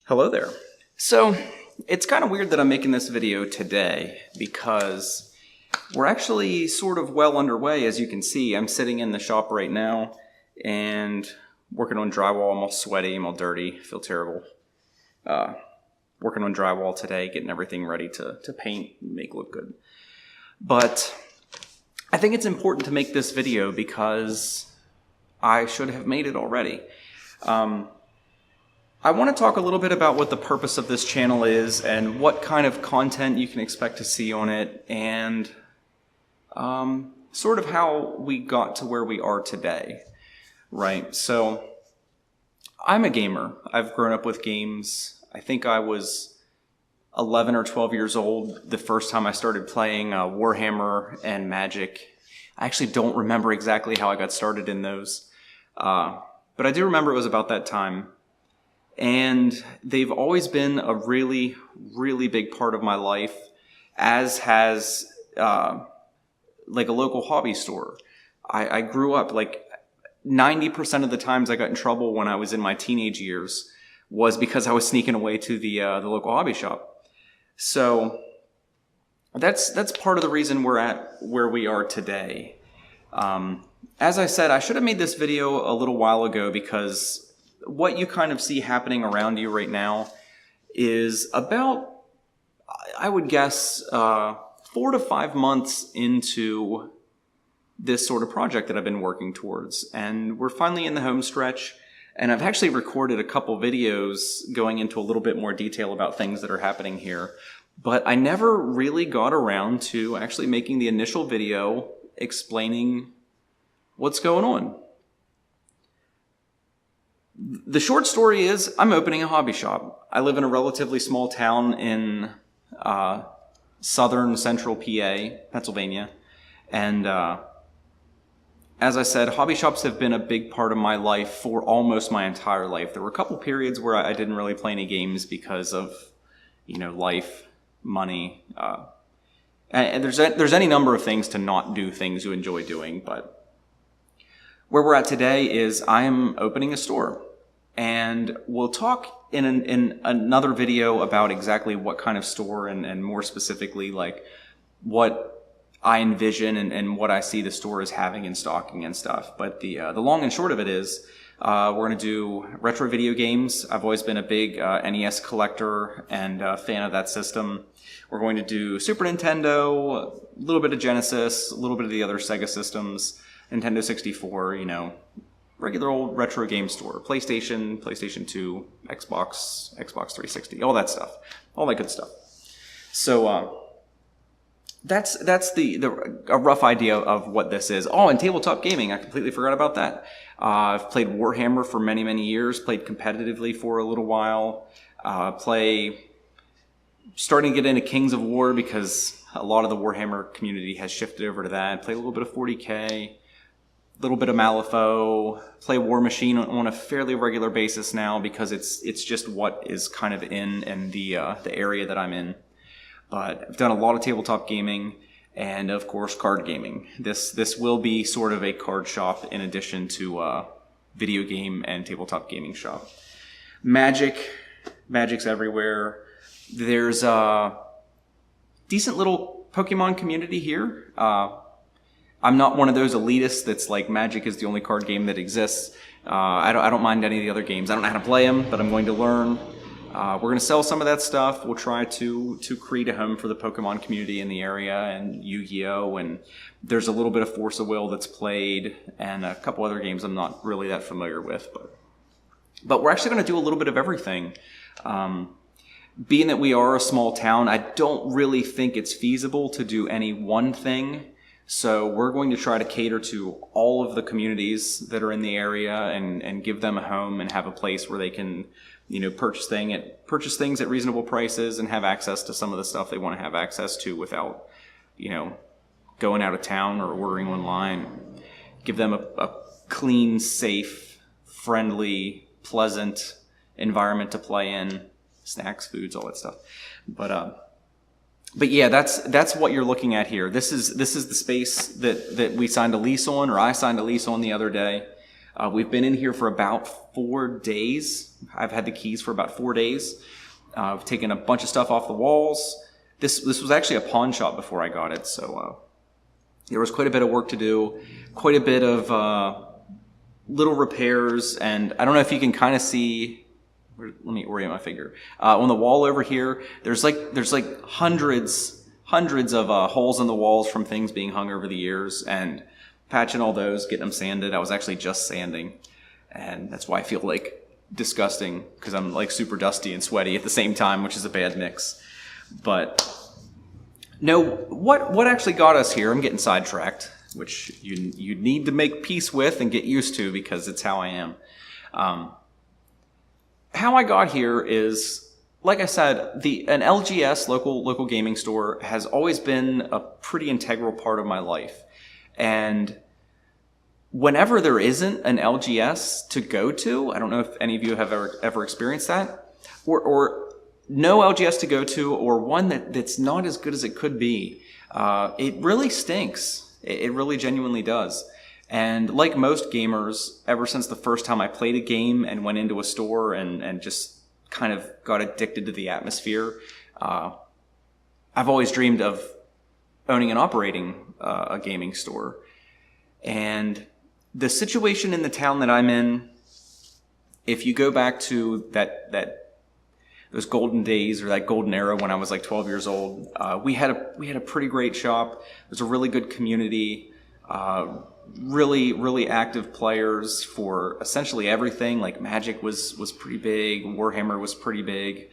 Hello there. So it's kind of weird that I'm making this video today because we're actually sort of well underway. As you can see, I'm sitting in the shop right now and working on drywall. I'm all sweaty, I'm all dirty, feel terrible. Working on drywall today, getting everything ready to paint and make look good. But I think it's important to make this video because I should have made it already. I want to talk a little bit about what the purpose of this channel is and what kind of content you can expect to see on it, and sort of how we got to where we are today, right? So I'm a gamer. I've grown up with games. I think I was 11 or 12 years old the first time I started playing Warhammer and Magic. I actually don't remember exactly how I got started in those, but I do remember it was about that time. And they've always been a really, really big part of my life, as has like a local hobby store. I grew up, like 90% of the times I got in trouble when I was in my teenage years was because I was sneaking away to the local hobby shop. So that's part of the reason we're at where we are today. As I said, I should have made this video a little while ago because what you kind of see happening around you right now is about, I would guess, 4 to 5 months into this sort of project that I've been working towards. And we're finally in the home stretch, and I've actually recorded a couple videos going into a little bit more detail about things that are happening here. But I never really got around to actually making the initial video explaining what's going on. The short story is I'm opening a hobby shop. I live in a relatively small town in southern central PA, Pennsylvania. And as I said, hobby shops have been a big part of my life for almost my entire life. There were a couple periods where I didn't really play any games because of, life, money. And there's any number of things to not do things you enjoy doing, but where we're at today is I am opening a store, and we'll talk in another video about exactly what kind of store and more specifically like what I envision and what I see the store as having and stocking and stuff. But the long and short of it is we're going to do retro video games. I've always been a big NES collector and fan of that system. We're going to do Super Nintendo, a little bit of Genesis, a little bit of the other Sega systems, Nintendo 64, regular old retro game store, PlayStation, PlayStation 2, Xbox 360, all that stuff, all that good stuff. So that's a rough idea of what this is. Oh, and tabletop gaming, I completely forgot about that. I've played Warhammer for many, many years, played competitively for a little while, starting to get into Kings of War because a lot of the Warhammer community has shifted over to that. Played a little bit of 40K. Little bit of Malifaux, play War Machine on a fairly regular basis now because it's just what is kind of in the area that I'm in. But I've done a lot of tabletop gaming and of course card gaming. This will be sort of a card shop in addition to video game and tabletop gaming shop. Magic's everywhere. There's a decent little Pokemon community here. I'm not one of those elitists that's like Magic is the only card game that exists. I don't mind any of the other games. I don't know how to play them, but I'm going to learn. We're going to sell some of that stuff. We'll try to create a home for the Pokemon community in the area and Yu-Gi-Oh! And there's a little bit of Force of Will that's played and a couple other games I'm not really that familiar with. But we're actually going to do a little bit of everything. Being that we are a small town, I don't really think it's feasible to do any one thing. So we're going to try to cater to all of the communities that are in the area and give them a home and have a place where they can, purchase things at reasonable prices and have access to some of the stuff they want to have access to without, going out of town or ordering online. Give them a clean, safe, friendly, pleasant environment to play in, snacks, foods, all that stuff. But yeah, that's what you're looking at here. This is the space that we signed a lease on, or I signed a lease on the other day. We've been in here for about 4 days. I've had the keys for about 4 days. I've taken a bunch of stuff off the walls. This was actually a pawn shop before I got it, so there was quite a bit of work to do, quite a bit of little repairs, and I don't know if you can kind of see. Let me orient my finger. On the wall over here, there's like hundreds of holes in the walls from things being hung over the years, and patching all those, getting them sanded. I was actually just sanding, and that's why I feel like disgusting, because I'm like super dusty and sweaty at the same time, which is a bad mix. But no, what actually got us here? I'm getting sidetracked, which you need to make peace with and get used to, because it's how I am. How I got here is, like I said, an LGS, local gaming store, has always been a pretty integral part of my life. And whenever there isn't an LGS to go to, I don't know if any of you have ever experienced that, or no LGS to go to, or one that's not as good as it could be, it really stinks. It really genuinely does. And like most gamers, ever since the first time I played a game and went into a store and just kind of got addicted to the atmosphere, I've always dreamed of owning and operating a gaming store. And the situation in the town that I'm in, if you go back to those golden days, or that golden era when I was like 12 years old, we had a pretty great shop. There's a really good community, really active players for essentially everything. Like Magic was pretty big, Warhammer was pretty big,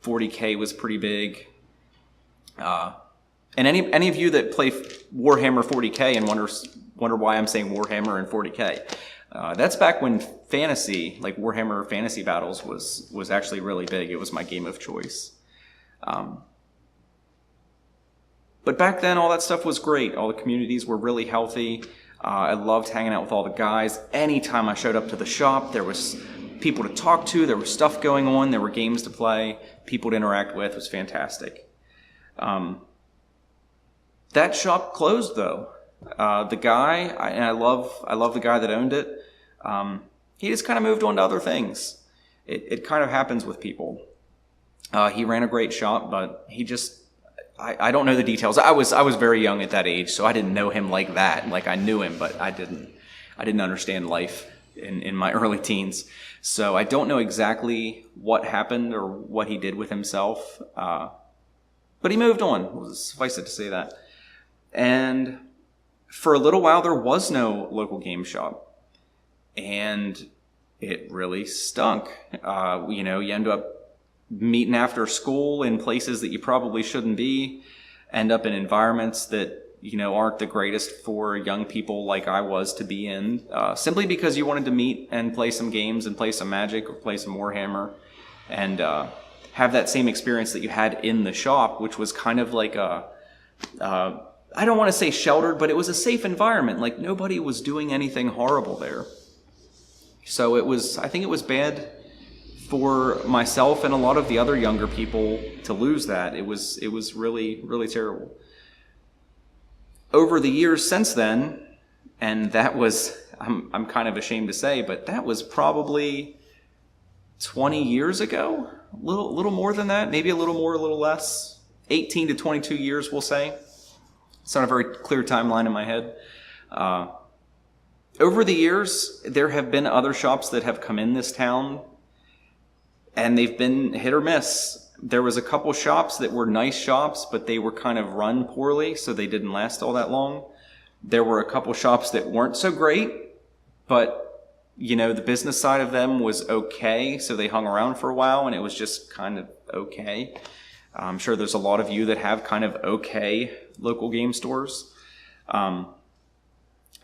40K was pretty big. And any of you that play Warhammer 40K and wonder why I'm saying Warhammer and 40K, that's back when fantasy, like Warhammer Fantasy Battles, was actually really big. It was my game of choice. But back then, all that stuff was great. All the communities were really healthy. I loved hanging out with all the guys. Anytime I showed up to the shop, there was people to talk to, there was stuff going on, there were games to play, people to interact with. It was fantastic. That shop closed, though. The guy, and I love the guy that owned it, he just kind of moved on to other things. It kind of happens with people. He ran a great shop, but he just, I don't know the details. I was very young at that age, so I didn't know him like that. Like, I knew him, but I didn't understand life in my early teens. So I don't know exactly what happened or what he did with himself. But he moved on. Suffice it to say that. And for a little while, there was no local game shop. And it really stunk. You end up meeting after school in places that you probably shouldn't be, end up in environments that, aren't the greatest for young people like I was to be in, simply because you wanted to meet and play some games and play some Magic or play some Warhammer and have that same experience that you had in the shop, which was kind of like I don't want to say sheltered, but it was a safe environment. Like, nobody was doing anything horrible there. So I think it was bad for myself and a lot of the other younger people to lose that. It was really, really terrible. Over the years since then, and that was, I'm kind of ashamed to say, but that was probably 20 years ago, a little more than that, maybe a little more, a little less, 18 to 22 years, we'll say. It's not a very clear timeline in my head. Over the years, there have been other shops that have come in this town, and they've been hit or miss. There was a couple shops that were nice shops, but they were kind of run poorly, so they didn't last all that long. There were a couple shops that weren't so great, but, the business side of them was okay, so they hung around for a while, and it was just kind of okay. I'm sure there's a lot of you that have kind of okay local game stores. And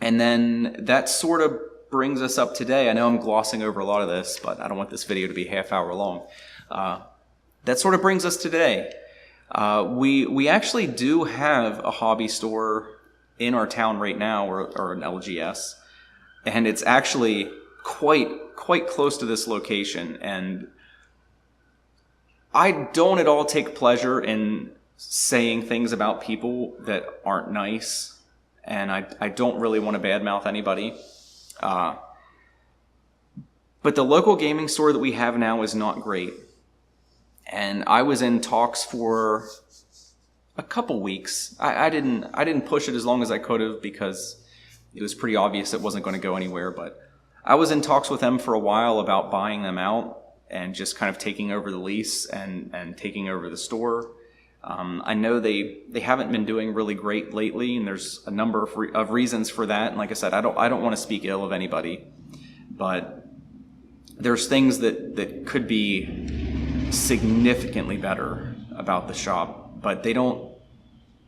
then that sort of brings us up today. I know I'm glossing over a lot of this, but I don't want this video to be half hour long. That sort of brings us today. We actually do have a hobby store in our town right now, or an LGS, and it's actually quite close to this location. And I don't at all take pleasure in saying things about people that aren't nice, and I don't really want to badmouth anybody. But the local gaming store that we have now is not great. And I was in talks for a couple weeks. I didn't push it as long as I could have because it was pretty obvious it wasn't going to go anywhere. But I was in talks with them for a while about buying them out and just kind of taking over the lease and taking over the store. I know they haven't been doing really great lately, and there's a number of reasons for that. And like I said, I don't want to speak ill of anybody, but there's things that could be significantly better about the shop, but they don't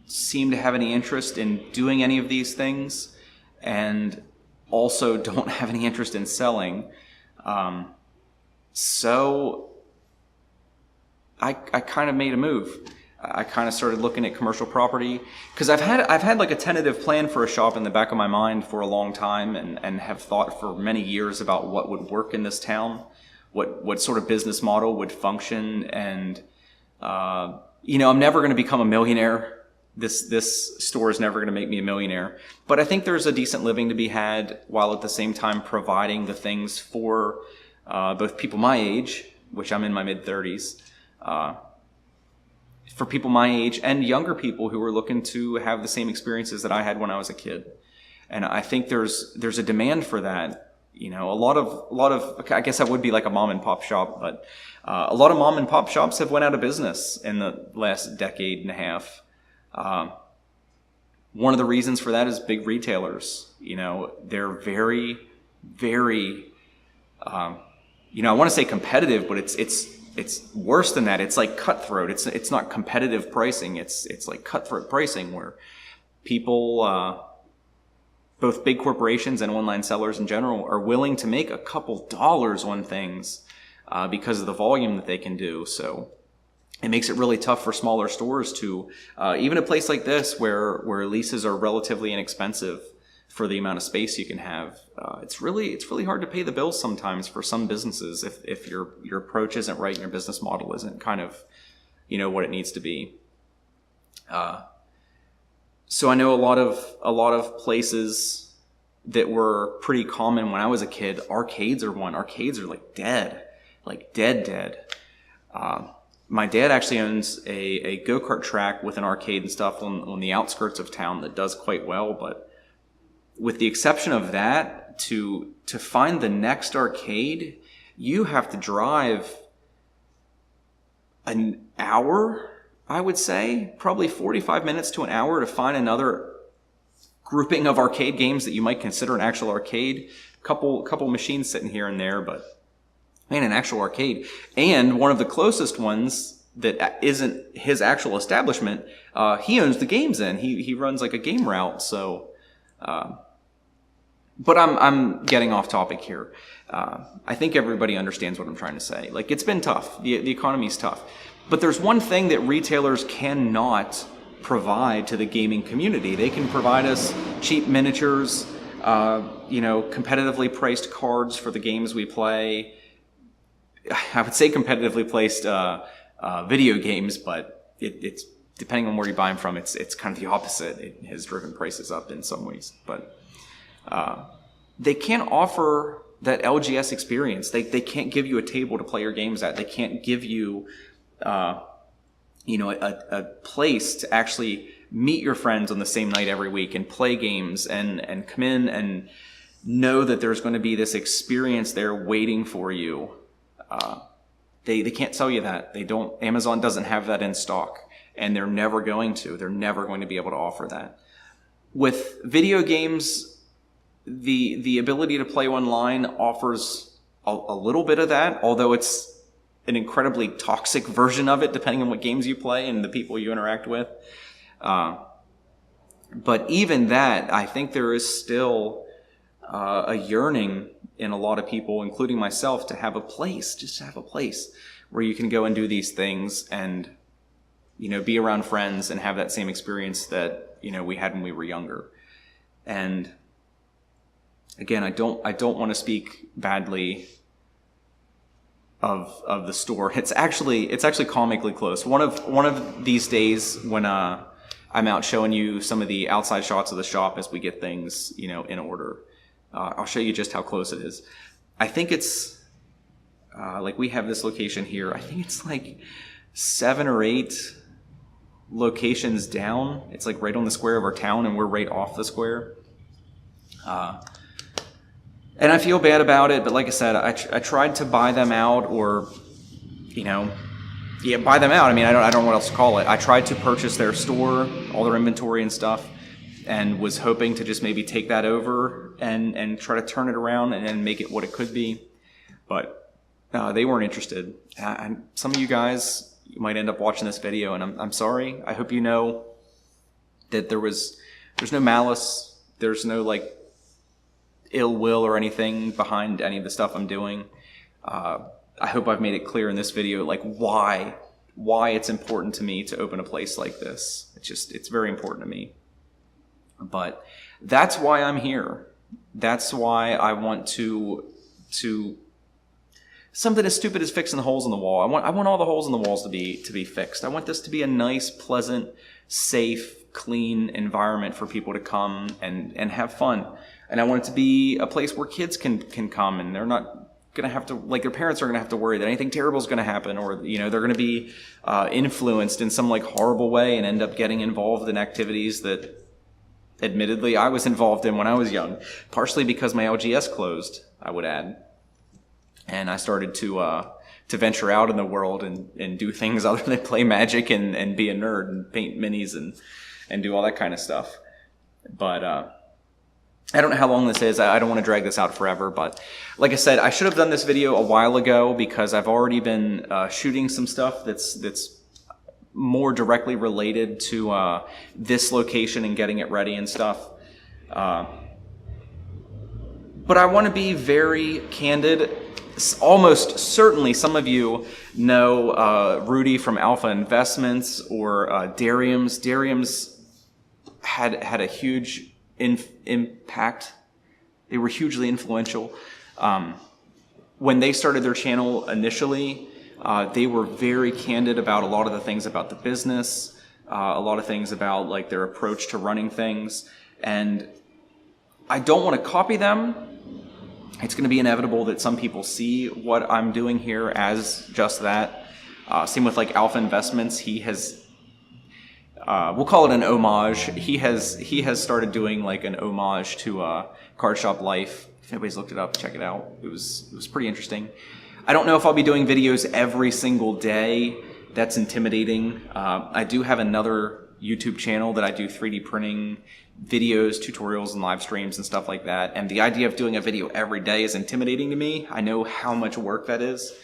seem to have any interest in doing any of these things, and also don't have any interest in selling. So I kind of made a move. I kind of started looking at commercial property because I've had like a tentative plan for a shop in the back of my mind for a long time, and have thought for many years about what would work in this town, what sort of business model would function. And I'm never going to become a millionaire. This store is never going to make me a millionaire, but I think there's a decent living to be had while at the same time providing the things for both people my age, which I'm in my mid-30s, for people my age and younger people who are looking to have the same experiences that I had when I was a kid. And I think there's a demand for that. A lot of I guess that would be like a mom and pop shop, but a lot of mom and pop shops have went out of business in the last decade and a half. One of the reasons for that is big retailers. They're very, very, I want to say competitive, but it's worse than that. It's like cutthroat. It's not competitive pricing. It's like cutthroat pricing where people, both big corporations and online sellers in general, are willing to make a couple dollars on things because of the volume that they can do. So it makes it really tough for smaller stores to, even a place like this where leases are relatively inexpensive for the amount of space you can have. It's really hard to pay the bills sometimes for some businesses if your approach isn't right and your business model isn't kind of, what it needs to be. So I know a lot of places that were pretty common when I was a kid. Arcades are one. Arcades are like dead. My dad actually owns a go-kart track with an arcade and stuff on the outskirts of town that does quite well, but with the exception of that, to find the next arcade, you have to drive an hour, I would say, probably 45 minutes to an hour to find another grouping of arcade games that you might consider an actual arcade. Couple machines sitting here and there, but man, an actual arcade. And one of the closest ones that isn't his actual establishment, he owns the games in. He runs like a game route, so... But I'm getting off topic here. I think everybody understands what I'm trying to say. Like, it's been tough. The economy's tough. But there's one thing that retailers cannot provide to the gaming community. They can provide us cheap miniatures, competitively priced cards for the games we play. I would say competitively placed video games, but it's depending on where you buy them from, it's kind of the opposite. It has driven prices up in some ways, but they can't offer that LGS experience. They can't give you a table to play your games at. They can't give you, a place to actually meet your friends on the same night every week and play games and come in and know that there's going to be this experience there waiting for you. They can't tell you that. They don't. Amazon doesn't have that in stock, and they're never going to. They're never going to be able to offer that. With video games, the ability to play online offers a little bit of that, although it's an incredibly toxic version of it, depending on what games you play and the people you interact with. But even that, I think there is still a yearning in a lot of people, including myself, to have a place where you can go and do these things and, be around friends and have that same experience that, we had when we were younger. And again, I don't want to speak badly of the store. It's actually comically close. One of these days when I'm out showing you some of the outside shots of the shop as we get things, in order, I'll show you just how close it is. I think it's Like we have this location here. I think it's like 7 or 8 locations down. It's like right on the square of our town, and we're right off the square. And I feel bad about it, but like I said, I tried to buy them out, or, you know, buy them out. I mean, I don't know what else to call it. I tried to purchase their store, all their inventory and stuff, and was hoping to just maybe take that over and try to turn it around and make it what it could be. But they weren't interested. Some of you guys, you might end up watching this video, and I'm sorry. I hope you know that there's no malice. There's no like ill will or anything behind any of the stuff I'm doing. I hope I've made it clear in this video, like why it's important to me to open a place like this. It's very important to me. But that's why I'm here. That's why I want to something as stupid as fixing the holes in the wall. I want all the holes in the walls to be fixed. I want this to be a nice, pleasant, safe, clean environment for people to come and have fun. And I want it to be a place where kids can come, and they're not going to have to, like, their parents are going to have to worry that anything terrible is going to happen, or, you know, they're going to be influenced in some like horrible way and end up getting involved in activities that admittedly I was involved in when I was young, partially because my LGS closed, I would add. And I started to venture out in the world and do things other than play Magic and be a nerd and paint minis and do all that kind of stuff. But I don't know how long this is. I don't want to drag this out forever, but like I said, I should have done this video a while ago because I've already been shooting some stuff that's more directly related to this location and getting it ready and stuff. But I want to be very candid. Almost certainly some of you know Rudy from Alpha Investments or Darium's. Darium's had a huge impact. They were hugely influential. When they started their channel initially, they were very candid about a lot of the things about the business, a lot of things about like their approach to running things. And I don't want to copy them. It's going to be inevitable that some people see what I'm doing here as just that. Same with like Alpha Investments. He has, we'll call it an homage. He has started doing like an homage to Card Shop Life. If anybody's looked it up, check it out. It was pretty interesting. I don't know if I'll be doing videos every single day. That's intimidating. I do have another YouTube channel that I do 3D printing videos, tutorials, and live streams and stuff like that. And the idea of doing a video every day is intimidating to me. I know how much work that is.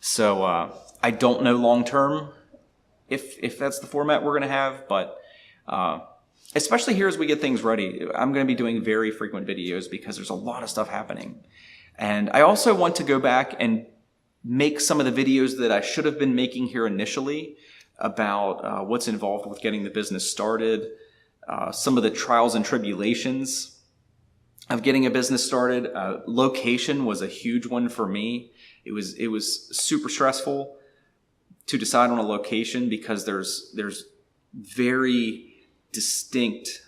So I don't know long term if that's the format we're going to have, but especially here as we get things ready, I'm going to be doing very frequent videos because there's a lot of stuff happening. And I also want to go back and make some of the videos that I should have been making here initially about what's involved with getting the business started, some of the trials and tribulations of getting a business started. Location was a huge one for me. It was super stressful to decide on a location because there's very distinct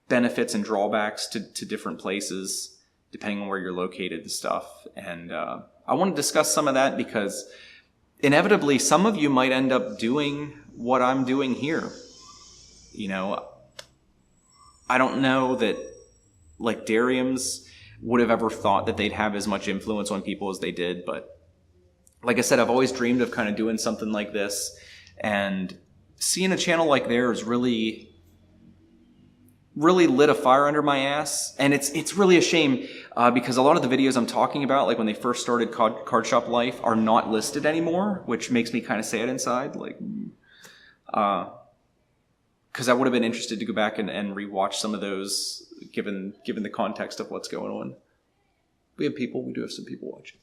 benefits and drawbacks to different places depending on where you're located and stuff. And I want to discuss some of that because inevitably some of you might end up doing what I'm doing here. You know, I don't know that like Darium's would have ever thought that they'd have as much influence on people as they did. But like I said, I've always dreamed of kind of doing something like this, and seeing a channel like theirs really lit a fire under my ass. And it's really a shame because a lot of the videos I'm talking about, like when they first started Card Shop Life, are not listed anymore, which makes me kind of sad inside. Like, because I would have been interested to go back and rewatch some of those, given the context of what's going on. We do have some people watching.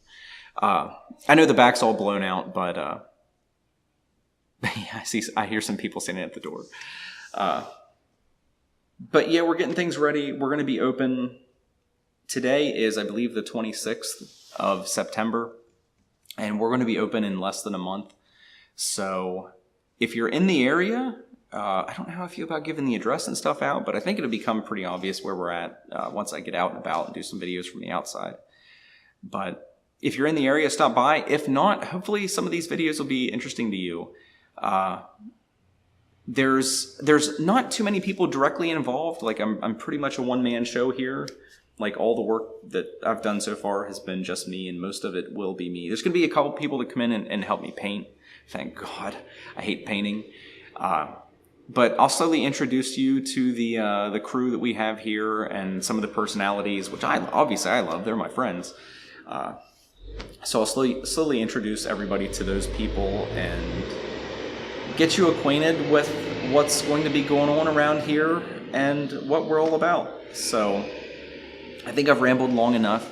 I know the back's all blown out, but yeah, I hear some people standing at the door. But yeah, we're getting things ready. We're going to be open. Today is, I believe, the 26th of September, and we're going to be open in less than a month. So if you're in the area, I don't know how I feel about giving the address and stuff out, but I think it'll become pretty obvious where we're at once I get out and about and do some videos from the outside. But if you're in the area, stop by. If not, hopefully some of these videos will be interesting to you. There's not too many people directly involved. Like I'm pretty much a one-man show here. Like all the work that I've done so far has been just me, and most of it will be me. There's going to be a couple people that come in and help me paint. Thank God. I hate painting. But I'll slowly introduce you to the crew that we have here and some of the personalities, which obviously I love. They're my friends. So I'll slowly introduce everybody to those people and get you acquainted with what's going to be going on around here and what we're all about. So I think I've rambled long enough.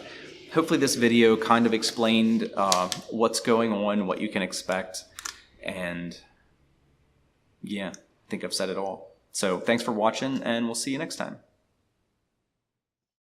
Hopefully this video kind of explained what's going on, what you can expect, and yeah, I think I've said it all. So thanks for watching, and we'll see you next time.